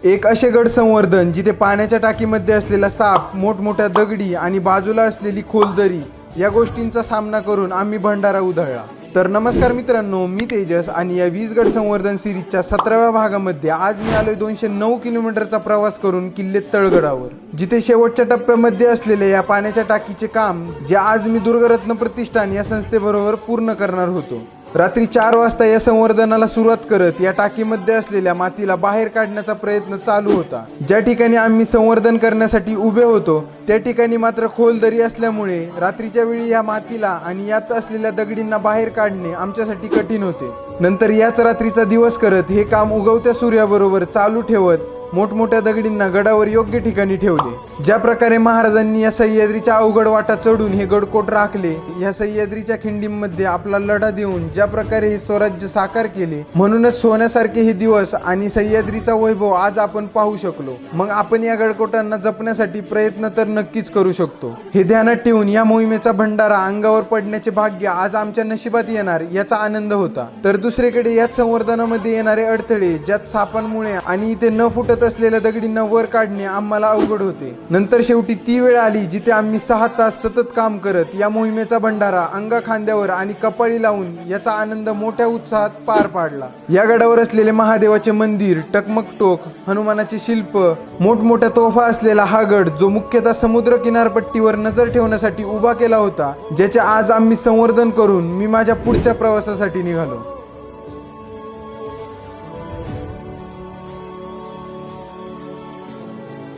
एक असे गड संवर्धन जिथे पाण्याच्या टाकीमध्ये असलेला साप, मोठमोठ्या दगडी आणि बाजूला असलेली खोल दरी या गोष्टींचा सामना करून आम्ही भंडारा उधळला। तर नमस्कार मित्रांनो, मी तेजस आणि या 20 गड संवर्धन सिरीजच्या 17व्या भागामध्ये आज मी आलोय 209 किलोमीटरचा प्रवास करून किल्ले तळगडावर, जिथे शेवटच्या टप्प्यामध्ये असलेले या पाण्याच्या टाकीचे काम जे आज मी दुर्गरत्न प्रतिष्ठान या संस्थेबरोबर पूर्ण करणार होतो। रात्री 4 वाजता या संवर्धनाला सुरुवात करत या टाकीमध्ये असलेल्या मातीला बाहेर काढण्याचा प्रयत्न चालू होता। ज्या ठिकाणी आम्ही संवर्धन करण्यासाठी उभे होतो त्या ठिकाणी मात्र खोल दरी असल्यामुळे रात्रीच्या वेळी या मातीला आणि यात असलेल्या दगडींना बाहेर काढणे आमच्यासाठी कठीण होते। नंतर याच रात्रीचा दिवस करत हे काम उगवत्या सूर्याबरोबर चालू ठेवत मोठमोठ्या दगडींना गडावर योग्य ठिकाणी ठेवले। ज्या प्रकारे महाराजांनी या सह्याद्रीच्या अवघड वाटा चढून हे गडकोट राखले, या सह्याद्रीच्या खिंडीमध्ये आपला लढा देऊन ज्या प्रकारे हे स्वराज्य साकार केले, म्हणूनच सोन्यासारखे हे दिवस आणि सह्याद्रीचा वैभव आज आपण पाहू शकलो। मग आपण या गडकोटांना जपण्यासाठी प्रयत्न तर नक्कीच करू शकतो। हे ध्यानात ठेवून या मोहिमेचा भंडारा अंगावर पडण्याचे भाग्य आज आमच्या नशिबात येणार याचा आनंद होता। तर दुसरीकडे याच संवर्धनामध्ये येणारे अडथळे, ज्यात सापांमुळे आणि इथे न फुटत असलेल्या दगडींना वर काढणे आम्हाला अवघड होते। नंतर शेवटी ती वेळ आली जिथे आम्ही 6 तास सतत काम करत या मोहिमेचा भंडारा अंगा खांद्यावर आणि कपाळी लावून याचा आनंद मोठ्या उत्साहात पार पाडला। या गडावर असलेले महादेवाचे मंदिर, टकमक टोक, हनुमानाचे शिल्प, मोठमोठ्या तोफा असलेला हा गड जो मुख्यतः समुद्र किनारपट्टीवर नजर ठेवण्यासाठी उभा केला होता, ज्याचे आज आम्ही संवर्धन करून मी माझ्या पुढच्या प्रवासासाठी निघालो।